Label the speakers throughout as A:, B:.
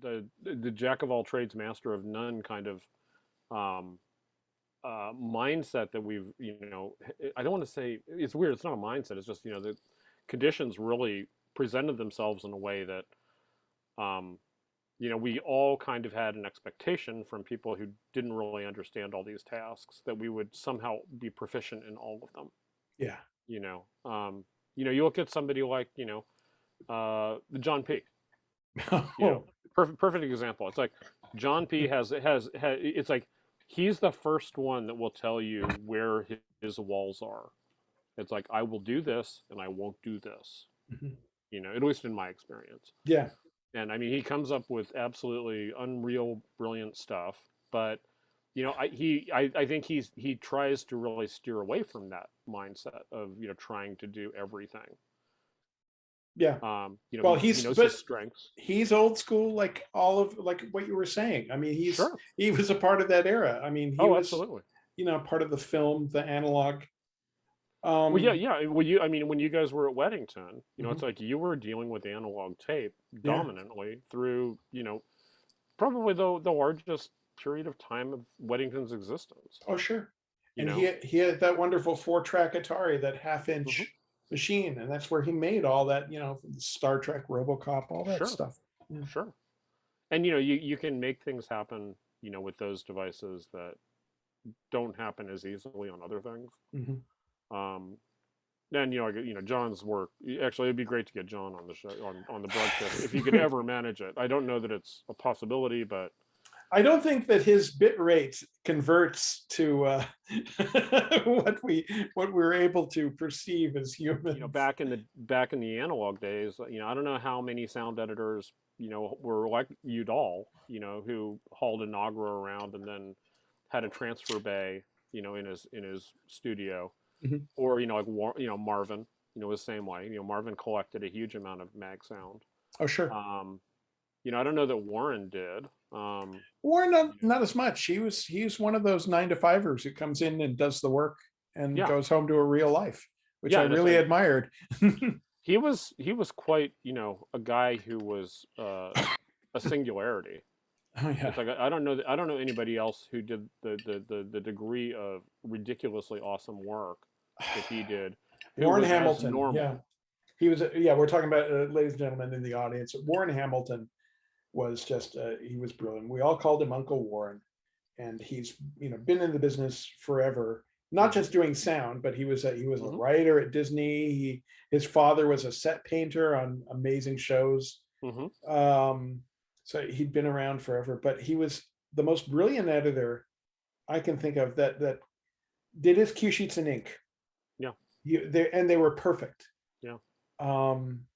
A: the jack of all trades, master of none kind of um, mindset that we've, I don't want to say it's weird. It's not a mindset. It's just, the conditions really presented themselves in a way that, um, we all kind of had an expectation from people who didn't really understand all these tasks that we would somehow be proficient in all of them.
B: Yeah.
A: You know, you look at somebody like, John P. You know,
B: Oh,
A: perfect example. It's like John P. has it's like he's the first one that will tell you where his walls are. It's like I will do this and I won't do this.
B: mhm.
A: At least in my experience.
B: Yeah.
A: And I mean, he comes up with absolutely unreal, brilliant stuff. But I think he tries to really steer away from that mindset of trying to do everything.
B: Yeah. Well,
A: He knows his strengths.
B: he's old school, like all of like what you were saying. I mean,
A: Sure.
B: he was a part of that era. I mean, he
A: Oh,
B: was,
A: absolutely.
B: part of the film, the analog.
A: Well, yeah,
B: Um,
A: yeah. When you guys were at Weddington, it's
B: mhm.
A: like you were dealing with analog tape
B: Yeah.
A: dominantly through, probably the largest period of time of Weddington's existence.
B: Oh, sure.
A: You
B: And
A: know.
B: he had that wonderful 4-track Atari, that
A: Hmm.
B: half-inch machine, and that's where he made all that, Star Trek, RoboCop, all that
A: Sure,
B: stuff. Yeah.
A: sure. And you can make things happen, with those devices that don't happen as easily on other things.
B: Mhm.
A: Um, and John's work. Actually, it'd be great to get John on the show on the broadcast if you could ever manage it. I don't know that it's a possibility, but
B: I don't think that his bit rate converts to what we're able to perceive as humans.
A: back in the analog days, I don't know how many sound editors, were like Yewdall, who hauled a Nagra around and then had a transfer bay, in his studio,
B: Mhm.
A: or like Marvin, was the same way. Marvin collected a huge amount of mag sound.
B: Oh, sure.
A: Um, I don't know that Warren did.
B: Or
A: You know,
B: not as much. He's one of those 9 to 5ers who comes in and does the work and
A: yeah,
B: goes home to a real life, which I
A: yeah, and it's
B: really
A: like
B: admired.
A: he was quite, a guy who was a singularity.
B: Oh, yeah.
A: It's like I don't know anybody else who did the degree of ridiculously awesome work that he did, who
B: Warren
A: was as
B: Hamilton. Yeah.
A: normal.
B: He was, yeah, we're talking about, ladies and gentlemen in the audience. Warren Hamilton was just, he was brilliant. We all called him Uncle Warren. And he's, been in the business forever, not
A: Hmm.
B: just doing sound, but he was a
A: Hmm.
B: writer at Disney. His father was a set painter on amazing shows.
A: Hmm.
B: Um, so he'd been around forever, but he was the most brilliant editor I can think of that did his cue sheets in ink.
A: Yeah,
B: And they were perfect.
A: yeah.
B: Um,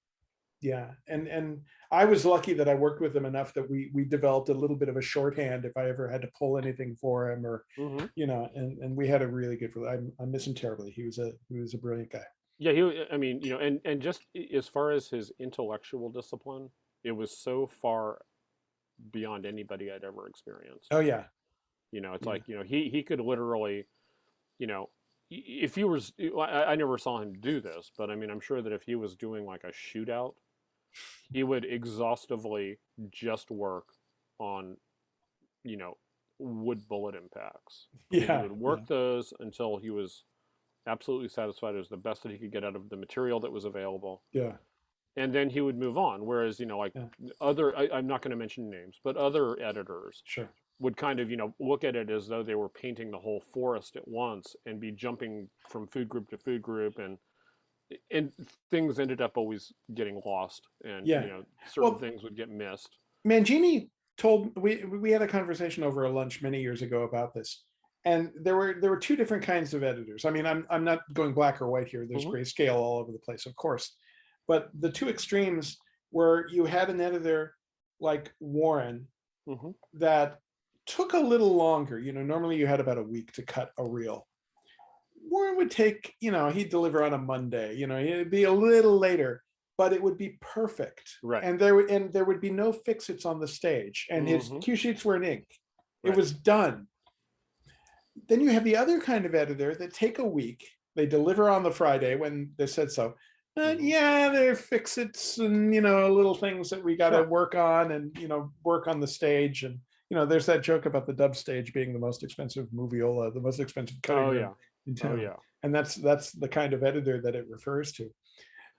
B: yeah, and I was lucky that I worked with him enough that we developed a little bit of a shorthand if I ever had to pull anything for him, or
A: Hmm.
B: and we had a really good. I miss him terribly. He was a brilliant guy.
A: Yeah, he. I mean, and just as far as his intellectual discipline, it was so far beyond anybody I'd ever experienced.
B: Oh yeah,
A: It's
B: yeah.
A: like he could literally, you know, if he was, I never saw him do this, but I mean, I'm sure that if he was doing like a shootout, he would exhaustively just work on, you know, wood bullet impacts, and he
B: Yeah,
A: would
B: yeah,
A: work those until he was absolutely satisfied it was the best that he could get out of the material that was available,
B: yeah,
A: and then he would move on. Whereas, like
B: yeah.
A: I'm not going to mention names, but other editors
B: Sure.
A: would kind of, look at it as though they were painting the whole forest at once and be jumping from food group to food group, and things ended up always getting lost, and
B: Yeah.
A: certain
B: Well,
A: things would get missed.
B: Mangini told we had a conversation over a lunch many years ago about this, and there were two different kinds of editors. I mean, I'm not going black or white here. There's
A: Hmm.
B: grayscale all over the place, of course, but the two extremes where you had an editor like Warren
A: Hmm.
B: that took a little longer. Normally you had about a week to cut a reel. Warren would take, he'd deliver on a Monday, it'd be a little later, but it would be perfect.
A: Right.
B: And there would be no fix-its on the stage. And his
A: Hmm.
B: cue sheets were in ink. It
A: Right.
B: was done. Then you have the other kind of editor that take a week, they deliver on the Friday when they said so,
A: Hmm.
B: Yeah, there are fix-its and little things that we got to
A: Sure.
B: work on, and work on the stage, and there's that joke about the dub stage being the most expensive moviola, the most expensive cutting
A: Oh
B: room
A: yeah.
B: in
A: Oh
B: town,
A: yeah.
B: and that's the kind of editor that it refers to.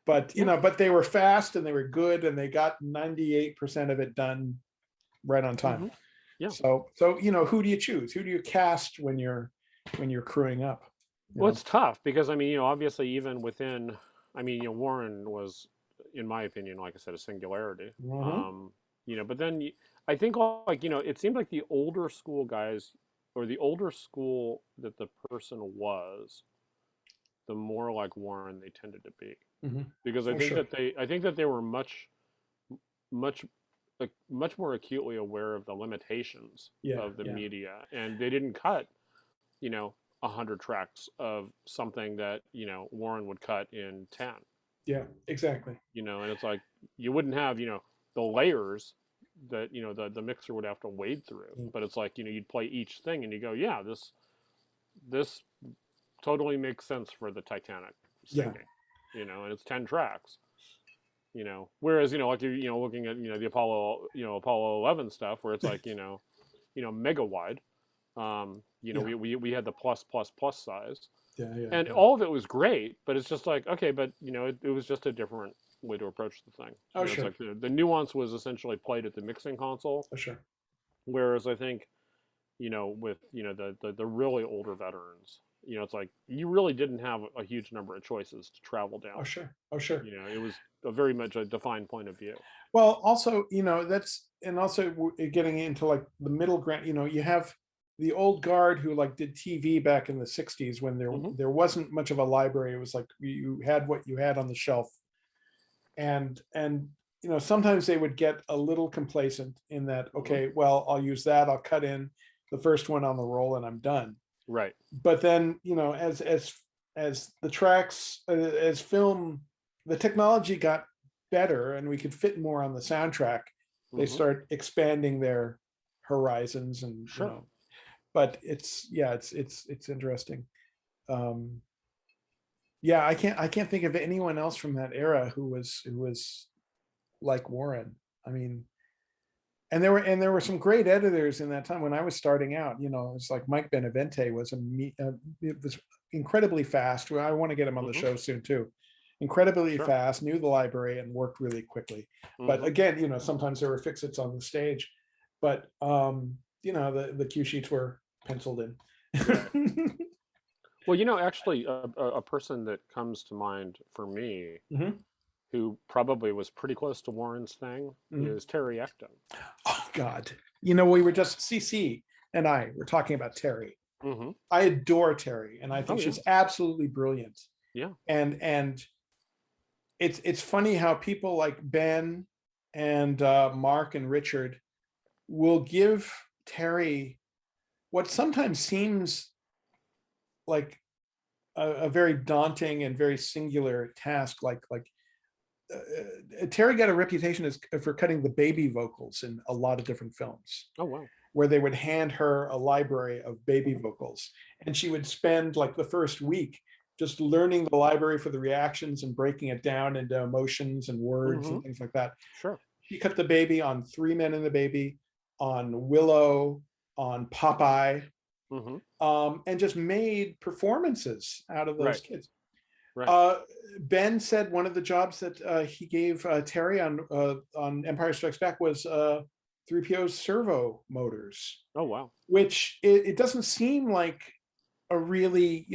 B: But
A: Yeah.
B: but they were fast and they were good, and they got 98% of it done right on time.
A: Hmm. Yeah.
B: So who do you choose? Who do you cast when you're crewing up? You
A: Well,
B: know.
A: it's tough because I mean, obviously, even within, I mean, Warren was, in my opinion, like I said, a singularity.
B: Hmm.
A: But then I think like it seemed like the older school guys, or the older school that the person was, the more like Warren they tended to be,
B: Hmm.
A: because
B: Oh, sure.
A: I think that they were much like much more acutely aware of the limitations
B: Yeah,
A: of the
B: yeah,
A: media, and they didn't cut you know 100 tracks of something that Warren would cut in 10.
B: yeah, exactly.
A: And it's like you wouldn't have the layers that the mixer would have to wade through,
B: Mm.
A: but it's like you'd play each thing and you go, yeah, this totally makes sense for the Titanic
B: Yeah,
A: sinking. And it's 10 tracks. Whereas like you're looking at the Apollo 11 stuff where it's like mega wide.
B: yeah,
A: We had the plus size,
B: yeah, yeah,
A: and
B: yeah.
A: all of it was great, but it's just like, okay, but it was just a different way to approach the thing.
B: Oh,
A: It's
B: sure.
A: like the nuance was essentially played at the mixing console,
B: Oh, sure.
A: whereas I think with the really older veterans, it's like you really didn't have a huge number of choices to travel
B: Oh,
A: down.
B: sure. Oh, sure.
A: It was a very much a defined point of view.
B: Well, also, that's, and also getting into like the middle ground. You have the old guard who like did TV back in the '60s when
A: Hmm.
B: there wasn't much of a library. It was like you had what you had on the shelf, and sometimes they would get a little complacent in that.
A: Hmm.
B: Okay, well, I'll use that. I'll cut in the first one on the roll, and I'm done.
A: Right.
B: But then as the tracks, as film, the technology got better and we could fit more on the soundtrack, they
A: Hmm.
B: start expanding their horizons, and
A: Sure.
B: but it's interesting. um yeah, I can't think of anyone else from that era who was like Warren. I mean, and there were some great editors in that time when I was starting out. It's like Mike Benavente it was incredibly fast. Well, I want to get him on the
A: Hmm.
B: show soon too. Incredibly
A: Sure.
B: fast, knew the library, and worked really quickly. But
A: Hmm.
B: again, sometimes there were fix-its on the stage, but the cue sheets were penciled
A: Right.
B: in.
A: Well, actually, a person that comes to mind for me
B: Hmm.
A: who probably was pretty close to Warren's thing
B: Hmm.
A: is Terry Eckton.
B: Oh God, we were just CC and I were talking about Terry.
A: Hmm.
B: I adore Terry, and I think
A: Oh yeah,
B: she's absolutely brilliant.
A: yeah.
B: And it's funny how people like Ben and Mark and Richard will give Terry what sometimes seems like a very daunting and very singular task. Terry got a reputation for cutting the baby vocals in a lot of different films,
A: Oh wow.
B: where they would hand her a library of baby vocals, and she would spend like the first week just learning the library for the reactions and breaking it down into emotions and words
A: Hmm.
B: and things like that.
A: Sure.
B: She cut the baby on Three Men and the Baby, on Willow, on Popeye,
A: Hmm.
B: and just made performances out of those
A: Right.
B: kids.
A: Right.
B: uh, Ben said one of the jobs that he gave Terry on Empire Strikes Back was 3PO's servo motors,
A: Oh wow.
B: which it doesn't seem like a really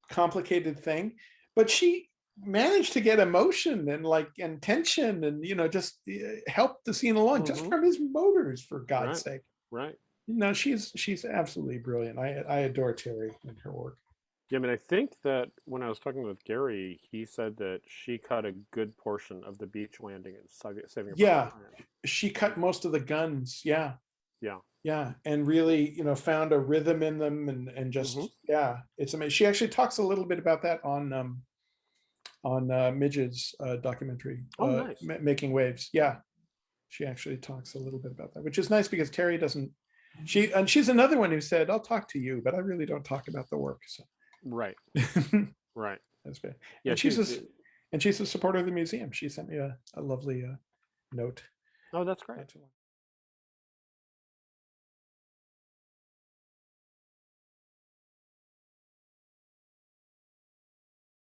B: complicated thing, but she managed to get emotion and tension, and just help the scene along just
A: Hmm.
B: from his motors, for God's
A: Right.
B: sake.
A: Right.
B: No, she's absolutely brilliant. I adore Terry and her work.
A: Yeah, I mean, I think that when I was talking with Gary, he said that she cut a good portion of the beach landing in Saving Private
B: Yeah,
A: Ryan.
B: she cut most of the guns. Yeah.
A: Yeah.
B: Yeah, and really, found a rhythm in them, and
A: Hmm.
B: just, yeah, it's amazing. She actually talks a little bit about that on Midge's documentary,
A: Oh, nice.
B: Making Waves. Yeah, she actually talks a little bit about that, which is nice because Terry doesn't. She's another one who said, "I'll talk to you, but I really don't talk about the work." So
A: Right. Right.
B: that's bad.
A: Yeah,
B: And she's
A: she's
B: just And she's a supporter of the museum. She sent me a lovely note
A: Oh, that's great.
B: not too long